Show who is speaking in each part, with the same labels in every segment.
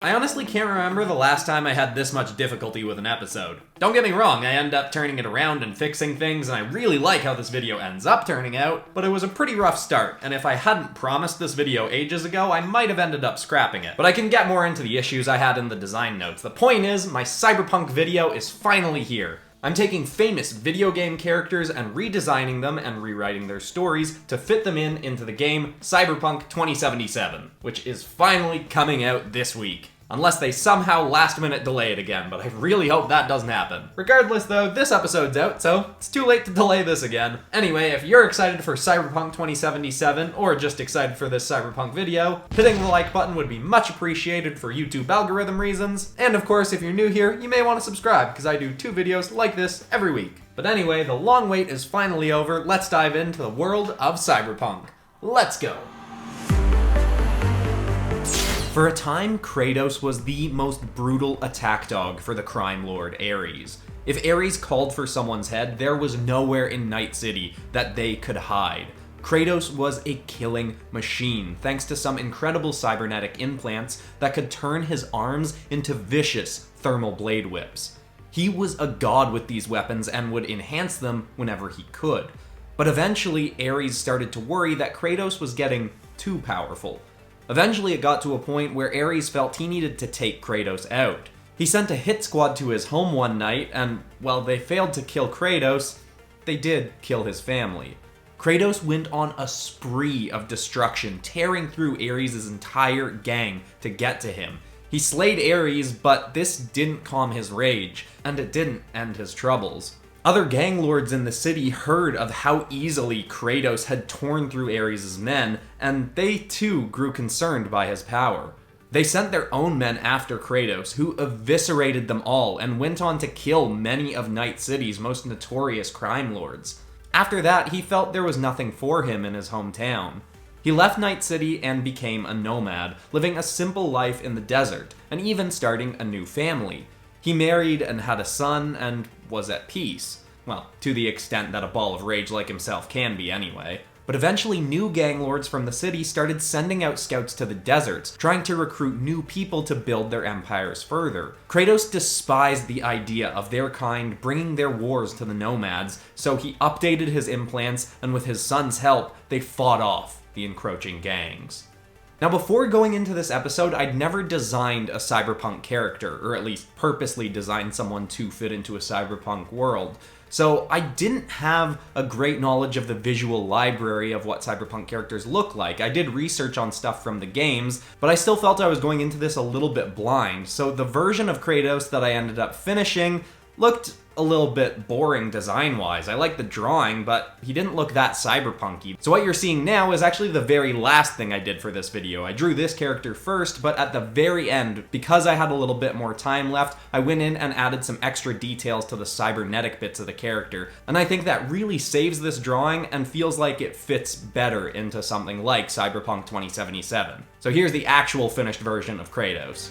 Speaker 1: I honestly can't remember the last time I had this much difficulty with an episode. Don't get me wrong, I end up turning it around and fixing things, and I really like how this video ends up turning out, but it was a pretty rough start, and if I hadn't promised this video ages ago, I might have ended up scrapping it. But I can get more into the issues I had in the design notes. The point is, my Cyberpunk video is finally here. I'm taking famous video game characters and redesigning them and rewriting their stories to fit them into the game Cyberpunk 2077, which is finally coming out this week. Unless they somehow last minute delay it again, but I really hope that doesn't happen. Regardless though, this episode's out, so it's too late to delay this again. Anyway, if you're excited for Cyberpunk 2077, or just excited for this Cyberpunk video, hitting the like button would be much appreciated for YouTube algorithm reasons. And of course, if you're new here, you may want to subscribe, because I do 2 videos like this every week. But anyway, the long wait is finally over. Let's dive into the world of Cyberpunk. Let's go. For a time, Kratos was the most brutal attack dog for the crime lord Ares. If Ares called for someone's head, there was nowhere in Night City that they could hide. Kratos was a killing machine, thanks to some incredible cybernetic implants that could turn his arms into vicious thermal blade whips. He was a god with these weapons and would enhance them whenever he could. But eventually, Ares started to worry that Kratos was getting too powerful. Eventually it got to a point where Ares felt he needed to take Kratos out. He sent a hit squad to his home one night, and while they failed to kill Kratos, they did kill his family. Kratos went on a spree of destruction, tearing through Ares' entire gang to get to him. He slayed Ares, but this didn't calm his rage, and it didn't end his troubles. Other gang lords in the city heard of how easily Kratos had torn through Ares' men, and they too grew concerned by his power. They sent their own men after Kratos, who eviscerated them all and went on to kill many of Night City's most notorious crime lords. After that, he felt there was nothing for him in his hometown. He left Night City and became a nomad, living a simple life in the desert, and even starting a new family. He married and had a son, and was at peace. Well, to the extent that a ball of rage like himself can be anyway. But eventually new gang lords from the city started sending out scouts to the deserts, trying to recruit new people to build their empires further. Kratos despised the idea of their kind bringing their wars to the nomads, so he updated his implants, and with his son's help, they fought off the encroaching gangs. Now, before going into this episode, I'd never designed a cyberpunk character, or at least purposely designed someone to fit into a cyberpunk world. So I didn't have a great knowledge of the visual library of what cyberpunk characters look like. I did research on stuff from the games, but I still felt I was going into this a little bit blind. So the version of Kratos that I ended up finishing looked a little bit boring design-wise. I liked the drawing, but he didn't look that cyberpunky. So what you're seeing now is actually the very last thing I did for this video. I drew this character first, but at the very end, because I had a little bit more time left, I went in and added some extra details to the cybernetic bits of the character. And I think that really saves this drawing and feels like it fits better into something like Cyberpunk 2077. So here's the actual finished version of Kratos.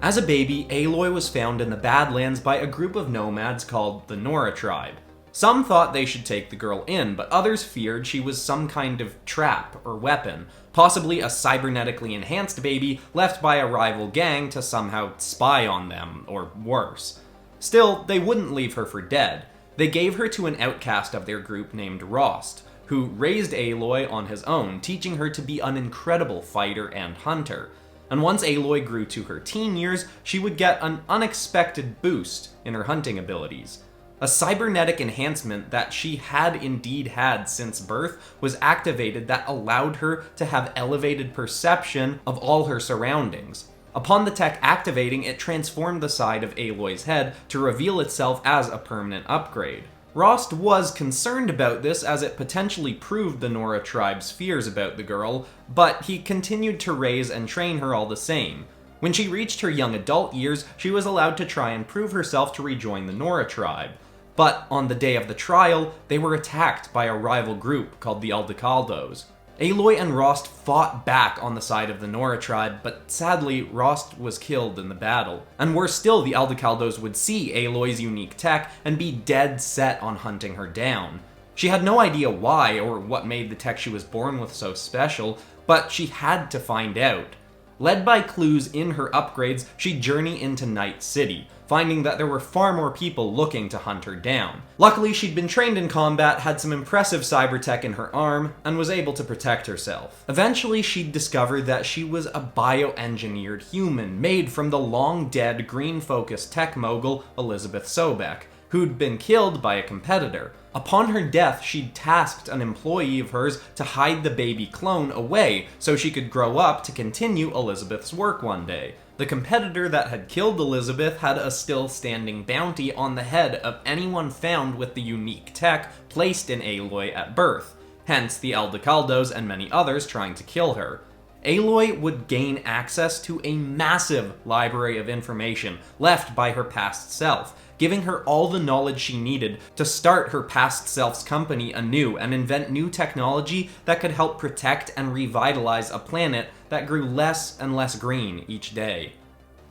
Speaker 1: As a baby, Aloy was found in the Badlands by a group of nomads called the Nora tribe. Some thought they should take the girl in, but others feared she was some kind of trap or weapon, possibly a cybernetically enhanced baby left by a rival gang to somehow spy on them, or worse. Still, they wouldn't leave her for dead. They gave her to an outcast of their group named Rost, who raised Aloy on his own, teaching her to be an incredible fighter and hunter. And once Aloy grew to her teen years, she would get an unexpected boost in her hunting abilities. A cybernetic enhancement that she had indeed had since birth was activated that allowed her to have elevated perception of all her surroundings. Upon the tech activating, it transformed the side of Aloy's head to reveal itself as a permanent upgrade. Rost was concerned about this as it potentially proved the Nora tribe's fears about the girl, but he continued to raise and train her all the same. When she reached her young adult years, she was allowed to try and prove herself to rejoin the Nora tribe. But on the day of the trial, they were attacked by a rival group called the Aldecaldos. Aloy and Rost fought back on the side of the Nora tribe, but sadly, Rost was killed in the battle. And worse still, the Aldecaldos would see Aloy's unique tech and be dead set on hunting her down. She had no idea why or what made the tech she was born with so special, but she had to find out. Led by clues in her upgrades, she'd journey into Night City, finding that there were far more people looking to hunt her down. Luckily, she'd been trained in combat, had some impressive cyber tech in her arm, and was able to protect herself. Eventually, she'd discover that she was a bioengineered human made from the long-dead green-focused tech mogul Elizabeth Sobek, who'd been killed by a competitor. Upon her death, she'd tasked an employee of hers to hide the baby clone away so she could grow up to continue Elizabeth's work one day. The competitor that had killed Elizabeth had a still-standing bounty on the head of anyone found with the unique tech placed in Aloy at birth, hence the Aldecaldos and many others trying to kill her. Aloy would gain access to a massive library of information left by her past self, giving her all the knowledge she needed to start her past self's company anew and invent new technology that could help protect and revitalize a planet that grew less and less green each day.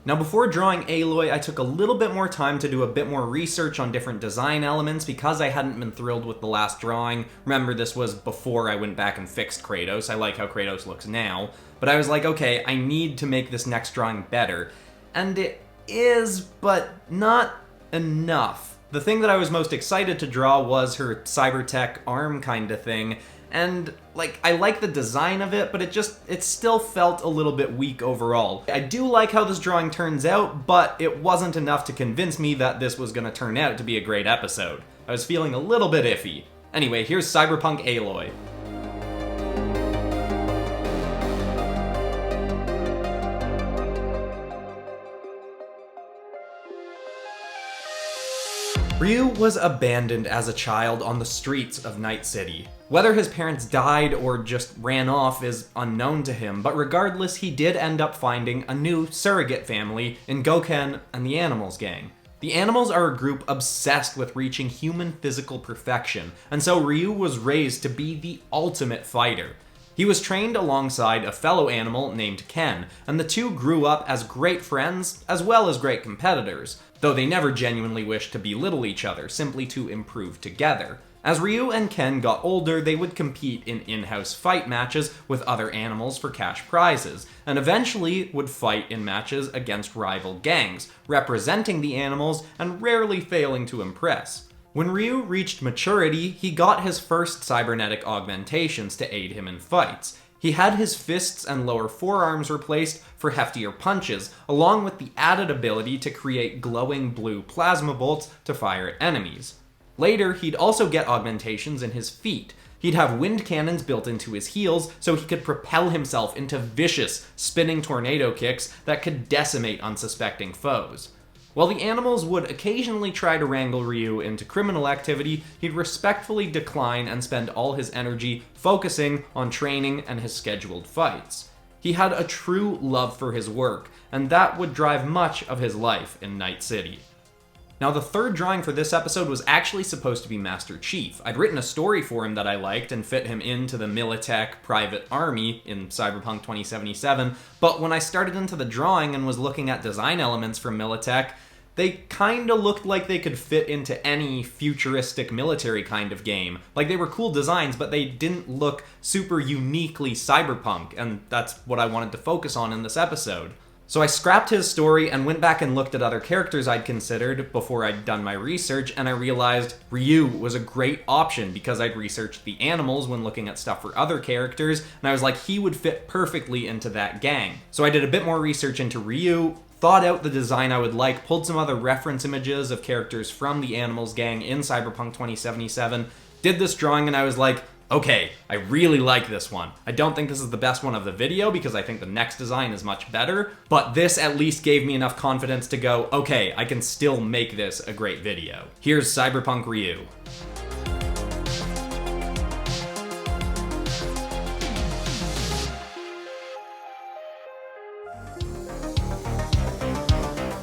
Speaker 1: Now, before drawing Aloy, I took a little bit more time to do a bit more research on different design elements because I hadn't been thrilled with the last drawing. Remember, this was before I went back and fixed Kratos. I like how Kratos looks now. But I was like, okay, I need to make this next drawing better. And it is, but not enough. The thing that I was most excited to draw was her cybertech arm kind of thing. And, I like the design of it, but it still felt a little bit weak overall. I do like how this drawing turns out, but it wasn't enough to convince me that this was gonna turn out to be a great episode. I was feeling a little bit iffy. Anyway, here's Cyberpunk Aloy. Ryu was abandoned as a child on the streets of Night City. Whether his parents died or just ran off is unknown to him, but regardless, he did end up finding a new surrogate family in Goken and the Animals gang. The Animals are a group obsessed with reaching human physical perfection, and so Ryu was raised to be the ultimate fighter. He was trained alongside a fellow animal named Ken, and the two grew up as great friends as well as great competitors, though they never genuinely wished to belittle each other, simply to improve together. As Ryu and Ken got older, they would compete in in-house fight matches with other animals for cash prizes, and eventually would fight in matches against rival gangs, representing the animals and rarely failing to impress. When Ryu reached maturity, he got his first cybernetic augmentations to aid him in fights. He had his fists and lower forearms replaced for heftier punches, along with the added ability to create glowing blue plasma bolts to fire at enemies. Later, he'd also get augmentations in his feet. He'd have wind cannons built into his heels so he could propel himself into vicious, spinning tornado kicks that could decimate unsuspecting foes. While the animals would occasionally try to wrangle Ryu into criminal activity, he'd respectfully decline and spend all his energy focusing on training and his scheduled fights. He had a true love for his work, and that would drive much of his life in Night City. Now, the third drawing for this episode was actually supposed to be Master Chief. I'd written a story for him that I liked and fit him into the Militech private army in Cyberpunk 2077, but when I started into the drawing and was looking at design elements from Militech, they kinda looked like they could fit into any futuristic military kind of game. Like, they were cool designs, but they didn't look super uniquely cyberpunk, and that's what I wanted to focus on in this episode. So I scrapped his story and went back and looked at other characters I'd considered before I'd done my research, and I realized Ryu was a great option because I'd researched the animals when looking at stuff for other characters, and I was like, he would fit perfectly into that gang. So I did a bit more research into Ryu, thought out the design I would like, pulled some other reference images of characters from the Animals gang in Cyberpunk 2077, did this drawing, and I was like, okay, I really like this one. I don't think this is the best one of the video because I think the next design is much better, but this at least gave me enough confidence to go, okay, I can still make this a great video. Here's Cyberpunk Ryu.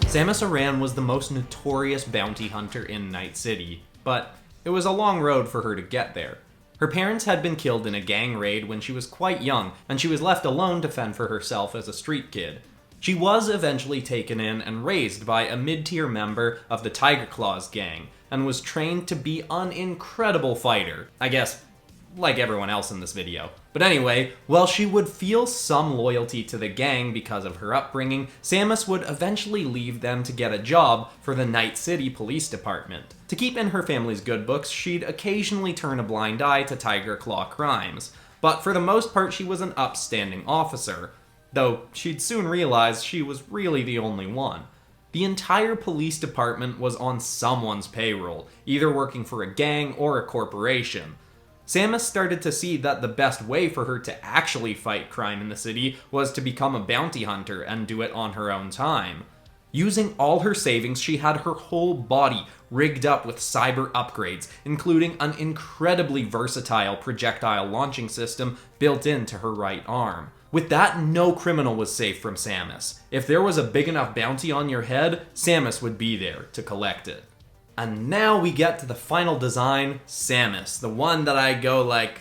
Speaker 1: Samus Aran was the most notorious bounty hunter in Night City, but it was a long road for her to get there. Her parents had been killed in a gang raid when she was quite young, and she was left alone to fend for herself as a street kid. She was eventually taken in and raised by a mid-tier member of the Tiger Claws gang, and was trained to be an incredible fighter. I guess, like everyone else in this video. But anyway, while she would feel some loyalty to the gang because of her upbringing, Samus would eventually leave them to get a job for the Night City Police Department. To keep in her family's good books, she'd occasionally turn a blind eye to Tiger Claw crimes, but for the most part she was an upstanding officer, though she'd soon realize she was really the only one. The entire police department was on someone's payroll, either working for a gang or a corporation. Samus started to see that the best way for her to actually fight crime in the city was to become a bounty hunter and do it on her own time. Using all her savings, she had her whole body rigged up with cyber upgrades, including an incredibly versatile projectile launching system built into her right arm. With that, no criminal was safe from Samus. If there was a big enough bounty on your head, Samus would be there to collect it. And now we get to the final design, Samus, the one that I go like,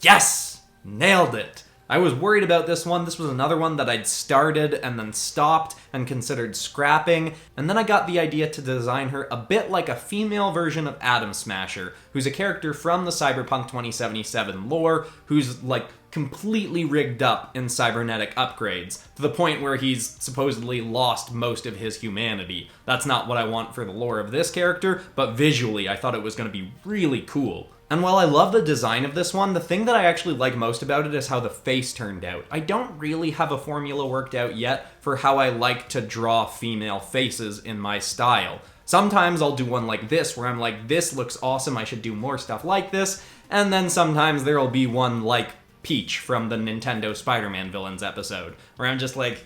Speaker 1: yes, nailed it. I was worried about this one. This was another one that I'd started and then stopped and considered scrapping, and then I got the idea to design her a bit like a female version of Atom Smasher, who's a character from the Cyberpunk 2077 lore, who's like completely rigged up in cybernetic upgrades, to the point where he's supposedly lost most of his humanity. That's not what I want for the lore of this character, but visually I thought it was going to be really cool. And while I love the design of this one, the thing that I actually like most about it is how the face turned out. I don't really have a formula worked out yet for how I like to draw female faces in my style. Sometimes I'll do one like this, where I'm like, this looks awesome, I should do more stuff like this, and then sometimes there'll be one like Peach from the Nintendo Spider-Man villains episode, where I'm just like,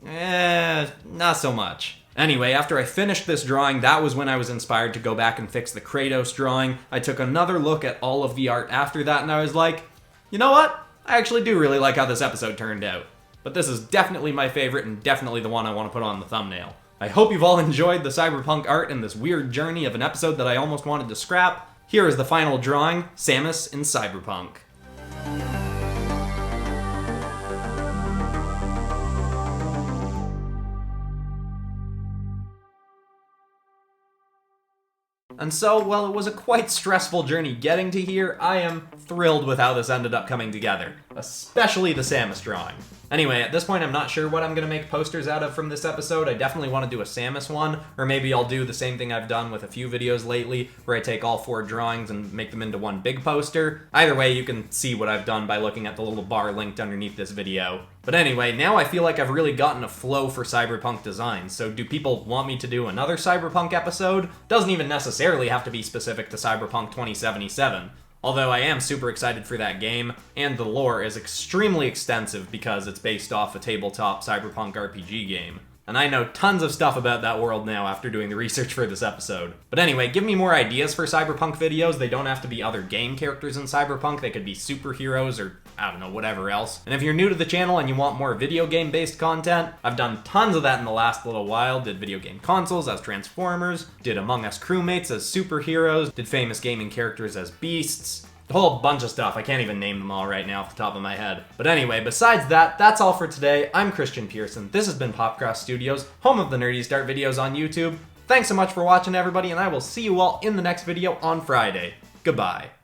Speaker 1: not so much. Anyway, after I finished this drawing, that was when I was inspired to go back and fix the Kratos drawing. I took another look at all of the art after that, and I was like, you know what? I actually do really like how this episode turned out. But this is definitely my favorite, and definitely the one I want to put on the thumbnail. I hope you've all enjoyed the Cyberpunk art and this weird journey of an episode that I almost wanted to scrap. Here is the final drawing, Samus in Cyberpunk. And so, while it was a quite stressful journey getting to here, I am thrilled with how this ended up coming together, especially the Samus drawing. Anyway, at this point I'm not sure what I'm going to make posters out of from this episode. I definitely want to do a Samus one, or maybe I'll do the same thing I've done with a few videos lately, where I take all 4 drawings and make them into one big poster. Either way, you can see what I've done by looking at the little bar linked underneath this video. But anyway, now I feel like I've really gotten a flow for Cyberpunk designs, so do people want me to do another Cyberpunk episode? Doesn't even necessarily have to be specific to Cyberpunk 2077. Although I am super excited for that game, and the lore is extremely extensive because it's based off a tabletop Cyberpunk RPG game. And I know tons of stuff about that world now after doing the research for this episode. But anyway, give me more ideas for Cyberpunk videos. They don't have to be other game characters in Cyberpunk. They could be superheroes or, I don't know, whatever else. And if you're new to the channel and you want more video game-based content, I've done tons of that in the last little while. Did video game consoles as Transformers, did Among Us crewmates as superheroes, did famous gaming characters as beasts. A whole bunch of stuff. I can't even name them all right now off the top of my head. But anyway, besides that, that's all for today. I'm Christian Pearson. This has been PopCross Studios, home of the nerdiest art videos on YouTube. Thanks so much for watching, everybody, and I will see you all in the next video on Friday. Goodbye.